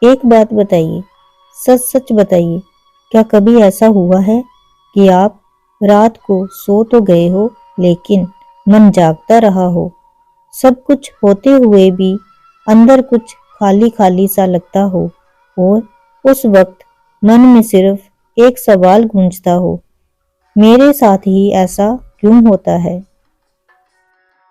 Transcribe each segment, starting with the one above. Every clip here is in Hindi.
एक बात बताइए, सच सच बताइए, क्या कभी ऐसा हुआ है कि आप रात को सो तो गए हो लेकिन मन जागता रहा हो? सब कुछ होते हुए भी अंदर कुछ खाली खाली सा लगता हो और उस वक्त मन में सिर्फ एक सवाल गूंजता हो, मेरे साथ ही ऐसा क्यों होता है?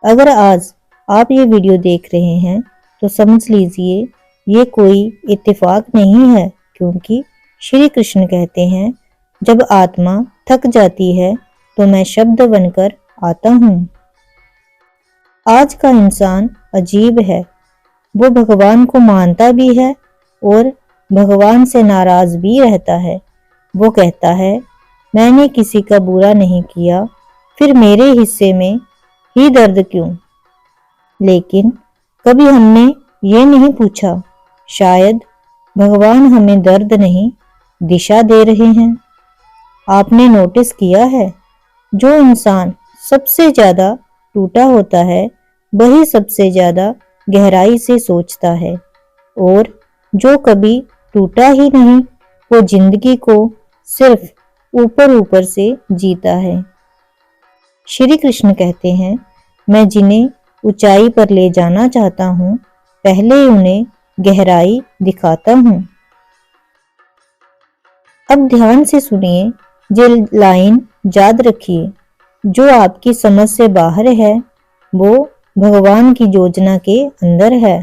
अगर आज आप ये वीडियो देख रहे हैं तो समझ लीजिए ये कोई इत्तेफाक नहीं है, क्योंकि श्री कृष्ण कहते हैं, जब आत्मा थक जाती है तो मैं शब्द बनकर आता हूँ। आज का इंसान अजीब है, वो भगवान को मानता भी है और भगवान से नाराज भी रहता है। वो कहता है, मैंने किसी का बुरा नहीं किया, फिर मेरे हिस्से में ही दर्द क्यों? लेकिन कभी हमने ये नहीं पूछा, शायद भगवान हमें दर्द नहीं, दिशा दे रहे हैं। आपने नोटिस किया है, जो इंसान सबसे ज्यादा टूटा होता है वही सबसे ज्यादा गहराई से सोचता है, और जो कभी टूटा ही नहीं वो जिंदगी को सिर्फ ऊपर ऊपर से जीता है। श्री कृष्ण कहते हैं, मैं जिन्हें ऊंचाई पर ले जाना चाहता हूँ पहले उन्हें गहराई दिखाता हूँ। अब ध्यान से सुनिए, ये लाइन याद रखिए, जो आपकी समझ से बाहर है वो भगवान की योजना के अंदर है।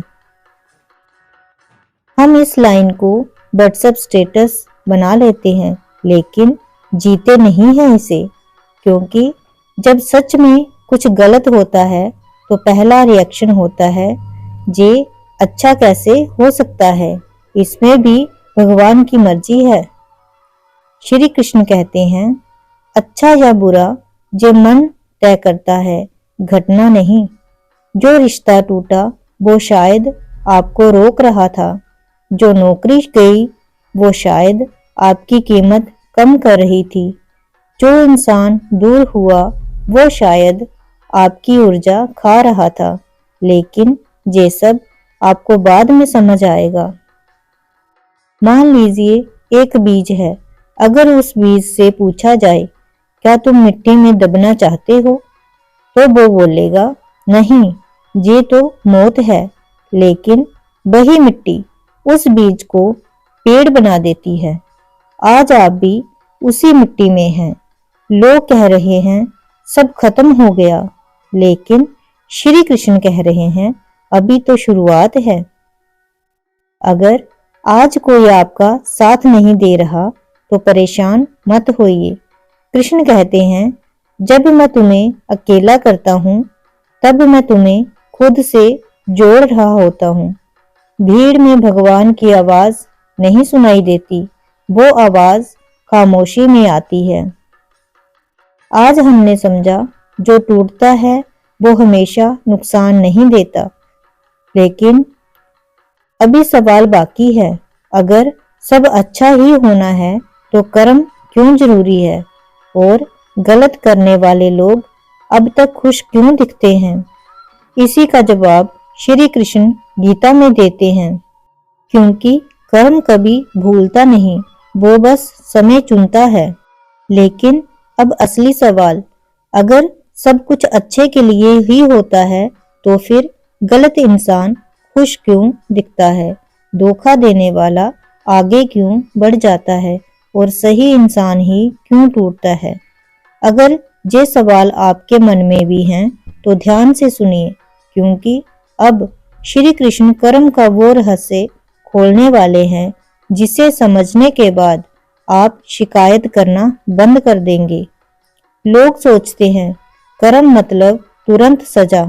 हम इस लाइन को व्हाट्सएप स्टेटस बना लेते हैं लेकिन जीते नहीं हैं इसे, क्योंकि जब सच में कुछ गलत होता है तो पहला रिएक्शन होता है, ये अच्छा कैसे हो सकता है, इसमें भी भगवान की मर्जी है। श्री कृष्ण कहते हैं, अच्छा या बुरा ये मन तय करता है, घटना नहीं। जो रिश्ता टूटा वो शायद आपको रोक रहा था, जो नौकरी गई वो शायद आपकी कीमत कम कर रही थी, जो इंसान दूर हुआ वो शायद आपकी ऊर्जा खा रहा था, लेकिन ये सब आपको बाद में समझ आएगा। मान लीजिए एक बीज है, अगर उस बीज से पूछा जाए, क्या तुम मिट्टी में दबना चाहते हो, तो वो बोलेगा, नहीं, ये तो मौत है। लेकिन वही मिट्टी उस बीज को पेड़ बना देती है। आज आप भी उसी मिट्टी में हैं। लोग कह रहे हैं सब खत्म हो गया, लेकिन श्री कृष्ण कह रहे हैं, अभी तो शुरुआत है। अगर आज कोई आपका साथ नहीं दे रहा तो परेशान मत होइए। कृष्ण कहते हैं, जब मैं तुम्हें अकेला करता हूँ तब मैं तुम्हें खुद से जोड़ रहा होता हूँ। भीड़ में भगवान की आवाज नहीं सुनाई देती, वो आवाज खामोशी में आती है। आज हमने समझा, जो टूटता है वो हमेशा नुकसान नहीं देता, लेकिन अभी सवाल बाकी है, अगर सब अच्छा ही होना है तो कर्म क्यों जरूरी है, और गलत करने वाले लोग अब तक खुश क्यों दिखते हैं? इसी का जवाब श्री कृष्ण गीता में देते हैं, क्योंकि कर्म कभी भूलता नहीं, वो बस समय चुनता है। लेकिन अब असली सवाल, अगर सब कुछ अच्छे के लिए ही होता है तो फिर गलत इंसान खुश क्यों दिखता है, धोखा देने वाला आगे क्यों बढ़ जाता है और सही इंसान ही क्यों टूटता है? अगर ये सवाल आपके मन में भी हैं तो ध्यान से सुनिए, क्योंकि अब श्री कृष्ण कर्म का वो रहस्य खोलने वाले हैं जिसे समझने के बाद आप शिकायत करना बंद कर देंगे। लोग सोचते हैं कर्म मतलब तुरंत सजा,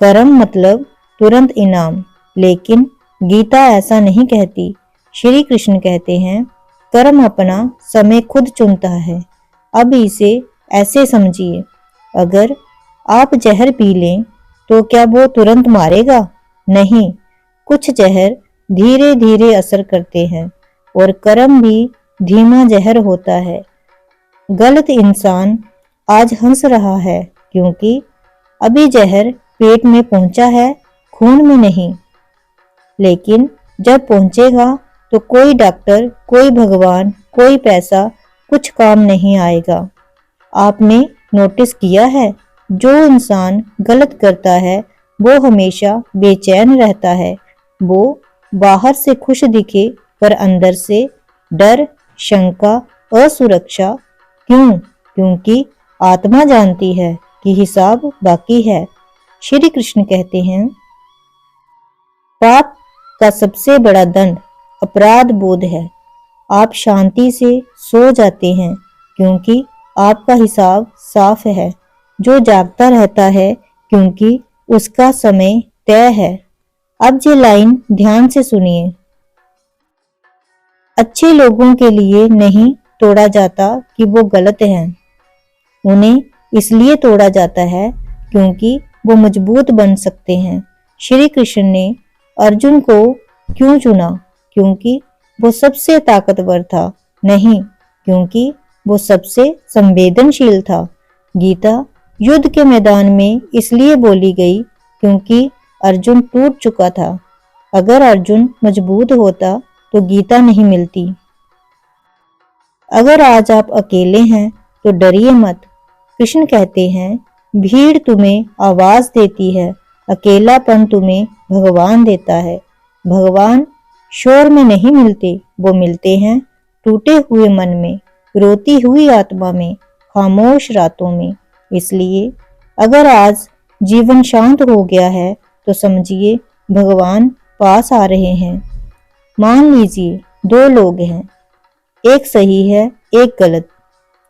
कर्म मतलब तुरंत इनाम, लेकिन गीता ऐसा नहीं कहती। श्री कृष्ण कहते हैं, कर्म अपना समय खुद चुनता है। अब इसे ऐसे समझिए, अगर आप जहर पी लें तो क्या वो तुरंत मारेगा? नहीं, कुछ जहर धीरे धीरे असर करते हैं और कर्म भी धीमा जहर होता है। गलत इंसान आज हंस रहा है क्योंकि अभी जहर पेट में पहुंचा है, खून में नहीं। लेकिन जब पहुंचेगा तो कोई डॉक्टर, कोई भगवान, कोई पैसा कुछ काम नहीं आएगा। आपने नोटिस किया है, जो इंसान गलत करता है वो हमेशा बेचैन रहता है। वो बाहर से खुश दिखे पर अंदर से डर, शंका, असुरक्षा। क्यों? क्योंकि आत्मा जानती है कि हिसाब बाकी है। श्री कृष्ण कहते हैं, पाप का सबसे बड़ा दंड अपराध बोध है। आप शांति से सो जाते हैं क्योंकि आपका हिसाब साफ है। जो जागता रहता है क्योंकि उसका समय तय है। अब ये लाइन ध्यान से सुनिए। अच्छे लोगों के लिए नहीं तोड़ा जाता कि वो गलत हैं, उन्हें इसलिए तोड़ा जाता है क्योंकि वो मजबूत बन सकते हैं। श्री कृष्ण ने अर्जुन को क्यों चुना? क्योंकि वो सबसे ताकतवर था? नहीं, क्योंकि वो सबसे संवेदनशील था। गीता युद्ध के मैदान में इसलिए बोली गई क्योंकि अर्जुन टूट चुका था। अगर अर्जुन मजबूत होता तो गीता नहीं मिलती। अगर आज आप अकेले हैं तो डरिए मत। कृष्ण कहते हैं, भीड़ तुम्हें आवाज देती है, अकेलापन तुम्हें भगवान देता है। भगवान शोर में नहीं मिलते, वो मिलते हैं टूटे हुए मन में, रोती हुई आत्मा में, खामोश रातों में। इसलिए अगर आज जीवन शांत हो गया है तो समझिए भगवान पास आ रहे हैं। मान लीजिए दो लोग हैं, एक सही है, एक गलत।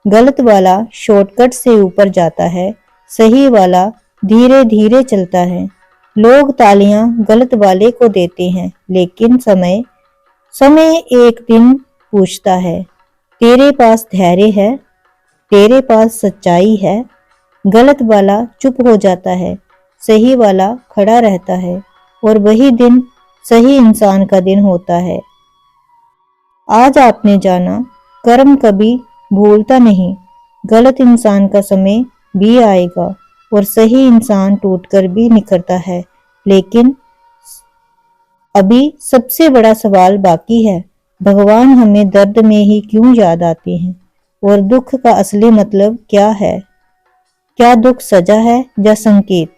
गलत वाला शॉर्टकट से ऊपर जाता है, सही वाला धीरे धीरे चलता है। लोग तालियां गलत वाले को देते हैं, लेकिन समय समय एक दिन पूछता है, तेरे पास धैर्य है? तेरे पास सच्चाई है? गलत वाला चुप हो जाता है, सही वाला खड़ा रहता है, और वही दिन सही इंसान का दिन होता है। आज आपने जाना, कर्म कभी भूलता नहीं। गलत इंसान का समय भी आएगा और सही इंसान टूटकर भी निखरता है। लेकिन अभी सबसे बड़ा सवाल बाकी है, भगवान हमें दर्द में ही क्यों याद आते हैं? और दुख का असली मतलब क्या है? क्या दुख सजा है या संकेत?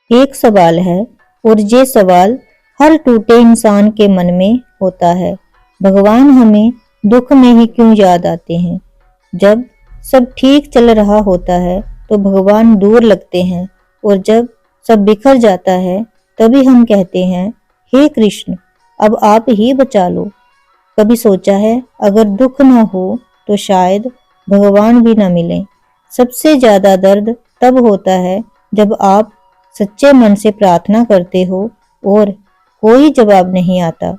एक सवाल है, और ये सवाल हर टूटे इंसान के मन में होता है। भगवान हमें दुख में ही क्यों याद आते हैं? जब सब ठीक चल रहा होता है तो भगवान दूर लगते हैं, और जब सब बिखर जाता है तभी हम कहते हैं, हे कृष्ण, अब आप ही बचा लो। कभी सोचा है, अगर दुख ना हो तो शायद भगवान भी ना मिले। सबसे ज्यादा दर्द तब होता है जब आप सच्चे मन से प्रार्थना करते हो और कोई जवाब नहीं आता,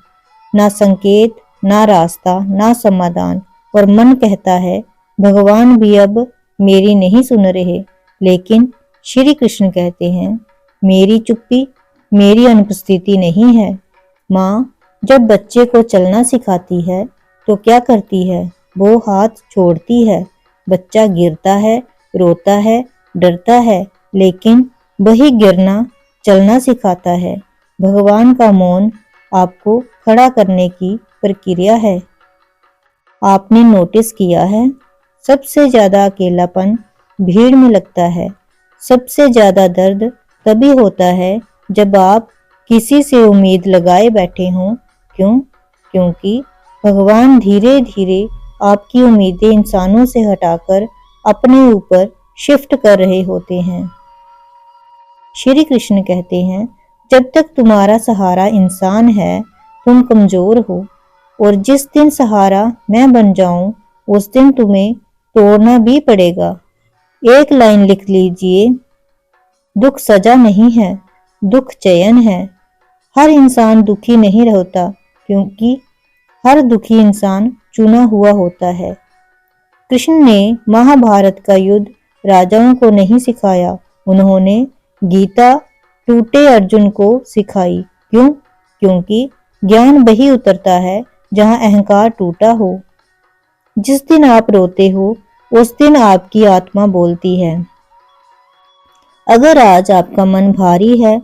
ना संकेत, ना रास्ता, ना समाधान, और मन कहता है भगवान भी अब मेरी नहीं सुन रहे। लेकिन श्री कृष्ण कहते हैं, मेरी चुप्पी मेरी अनुपस्थिति नहीं है। माँ जब बच्चे को चलना सिखाती है तो क्या करती है? वो हाथ छोड़ती है। बच्चा गिरता है, रोता है, डरता है, लेकिन वही गिरना चलना सिखाता है। भगवान का मौन आपको खड़ा करने की प्रक्रिया है। आपने नोटिस किया है, सबसे ज्यादा अकेलापन भीड़ में लगता है। सबसे ज्यादा दर्द तभी होता है जब आप किसी से उम्मीद लगाए बैठे हों। क्यों? क्योंकि भगवान धीरे धीरे आपकी उम्मीदें इंसानों से हटाकर अपने ऊपर शिफ्ट कर रहे होते हैं। श्री कृष्ण कहते हैं, जब तक तुम्हारा सहारा इंसान है तुम कमजोर हो, और जिस दिन सहारा मैं बन जाऊं उस दिन तुम्हें तोड़ना भी पड़ेगा। एक लाइन लिख लीजिए, दुख सजा नहीं है, दुख चयन है। हर इंसान दुखी नहीं होता क्योंकि हर दुखी इंसान चुना हुआ होता है। कृष्ण ने महाभारत का युद्ध राजाओं को नहीं सिखाया, उन्होंने गीता टूटे अर्जुन को सिखाई। क्यों? क्योंकि ज्ञान वही उतरता है जहां अहंकार टूटा हो। जिस दिन आप रोते हो उस दिन आपकी आत्मा बोलती है। अगर आज आपका मन भारी है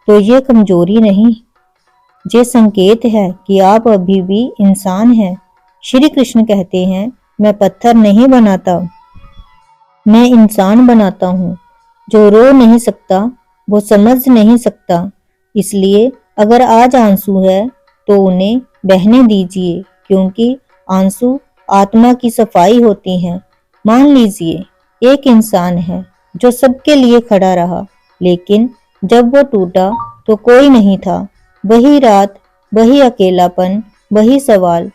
तो ये कमजोरी नहीं, ये संकेत है कि आप अभी भी इंसान हैं। श्री कृष्ण कहते हैं, मैं पत्थर नहीं बनाता, मैं इंसान बनाता हूँ। जो रो नहीं सकता वो समझ नहीं सकता। इसलिए अगर आज आंसू है तो उन्हें बहने दीजिए, क्योंकि आंसू आत्मा की सफाई होती है। मान लीजिए एक इंसान है जो सबके लिए खड़ा रहा, लेकिन जब वो टूटा तो कोई नहीं था। वही रात, वही अकेलापन, वही सवाल,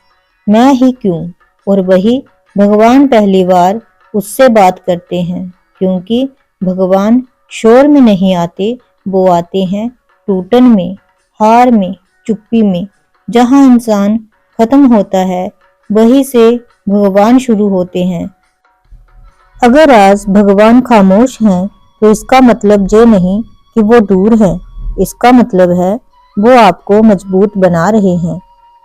मैं ही क्यों? और वही भगवान पहली बार उससे बात करते हैं, क्योंकि भगवान शोर में नहीं आते, वो आते हैं टूटन में, हार में, चुप्पी में। जहाँ इंसान खत्म होता है वहीं से भगवान शुरू होते हैं। अगर आज भगवान खामोश हैं तो इसका मतलब ये नहीं कि वो दूर हैं। इसका मतलब है वो आपको मजबूत बना रहे हैं।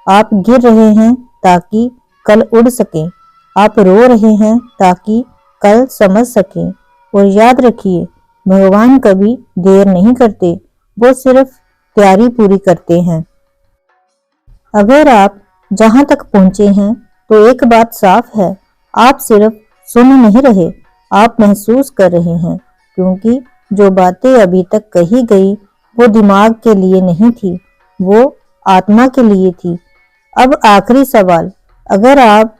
आप गिर रहे हैं ताकि कल उड़ सकें। आप रो रहे हैं ताकि कल समझ सकें। और याद रखिए, भगवान कभी देर नहीं करते, वो सिर्फ तैयारी पूरी करते हैं। अगर आप जहां तक पहुंचे हैं तो एक बात साफ है, आप सिर्फ सुन नहीं रहे, आप महसूस कर रहे हैं। क्योंकि जो बातें अभी तक कही गई वो दिमाग के लिए नहीं थी, वो आत्मा के लिए थी। अब आखिरी सवाल, अगर आप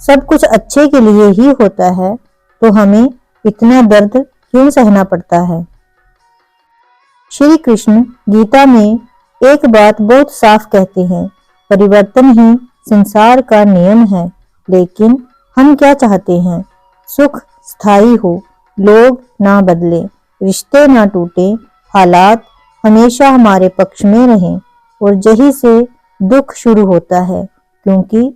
सब कुछ अच्छे के लिए ही होता है तो हमें इतना दर्द क्यों सहना पड़ता है? श्री कृष्ण गीता में एक बात बहुत साफ कहते हैं, परिवर्तन ही संसार का नियम है। लेकिन हम क्या चाहते हैं? सुख स्थायी हो, लोग ना बदले, रिश्ते ना टूटे, हालात हमेशा हमारे पक्ष में रहें। और यही से दुख शुरू होता है, क्योंकि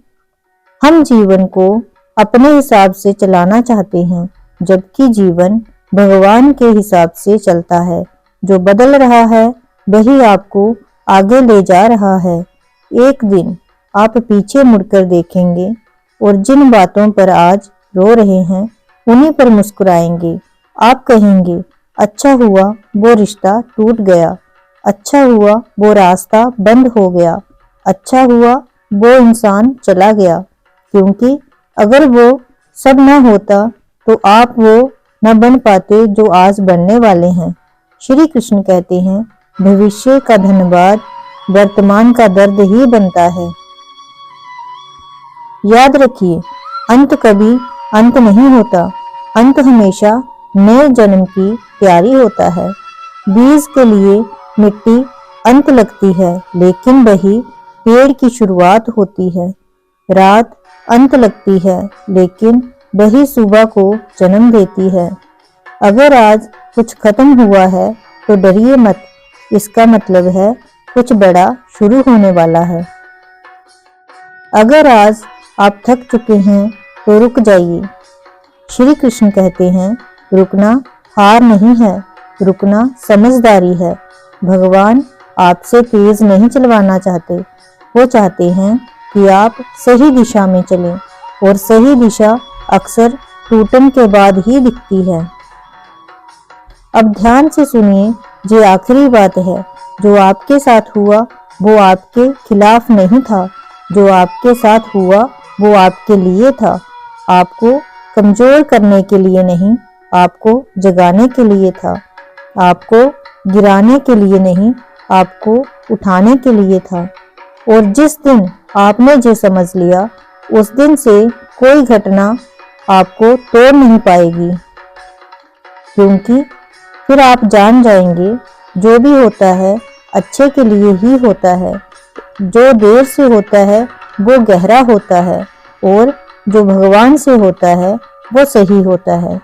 हम जीवन को अपने हिसाब से चलाना चाहते हैं, जबकि जीवन भगवान के हिसाब से चलता है। जो बदल रहा है वही आपको आगे ले जा रहा है। एक दिन आप पीछे मुड़कर देखेंगे और जिन बातों पर आज रो रहे हैं उन्हीं पर मुस्कुराएंगे। आप कहेंगे, अच्छा हुआ वो रिश्ता टूट गया, अच्छा हुआ वो रास्ता बंद हो गया, अच्छा हुआ वो इंसान चला गया। क्योंकि अगर वो सब ना होता तो आप वो न बन पाते जो आज बनने वाले हैं। श्री कृष्ण कहते हैं, भविष्य का धन्यवाद वर्तमान का दर्द ही बनता है। याद रखिए, अंत कभी अंत नहीं होता, अंत हमेशा नए जन्म की तैयारी होता है। बीज के लिए मिट्टी अंत लगती है, लेकिन वही पेड़ की शुरुआत होती है। रात अंत लगती है, लेकिन वही सुबह को जन्म देती है। अगर आज कुछ खत्म हुआ है तो डरिए मत, इसका मतलब है कुछ बड़ा शुरू होने वाला है। अगर आज आप थक चुके हैं तो रुक जाइए। श्री कृष्ण कहते हैं, रुकना हार नहीं है, रुकना समझदारी है। भगवान आपसे तेज नहीं चलवाना चाहते, वो चाहते हैं कि आप सही दिशा में चलें, और सही दिशा अक्सर टूटन के बाद ही दिखती है। अब ध्यान से सुनिए, ये आखिरी बात है। जो आपके साथ हुआ वो आपके खिलाफ नहीं था, जो आपके साथ हुआ वो आपके लिए था। आपको कमजोर करने के लिए नहीं, आपको जगाने के लिए था। आपको गिराने के लिए नहीं, आपको उठाने के लिए था। और जिस दिन आपने ये समझ लिया, उस दिन से कोई घटना आपको तोड़ नहीं पाएगी, क्योंकि फिर आप जान जाएंगे जो भी होता है अच्छे के लिए ही होता है। जो देर से होता है वो गहरा होता है, और जो भगवान से होता है वो सही होता है।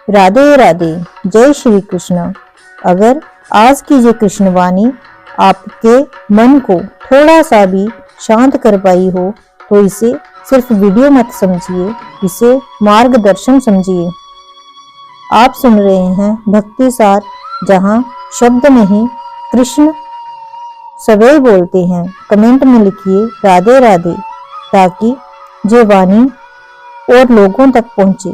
राधे राधे, जय श्री कृष्ण। अगर आज की ये कृष्णवाणी आपके मन को थोड़ा सा भी शांत कर पाई हो तो इसे सिर्फ वीडियो मत समझिए, इसे मार्गदर्शन समझिए। आप सुन रहे हैं भक्ति सार, जहां शब्द नहीं कृष्ण सदैव बोलते हैं। कमेंट में लिखिए राधे राधे, ताकि ये वाणी और लोगों तक पहुंचे।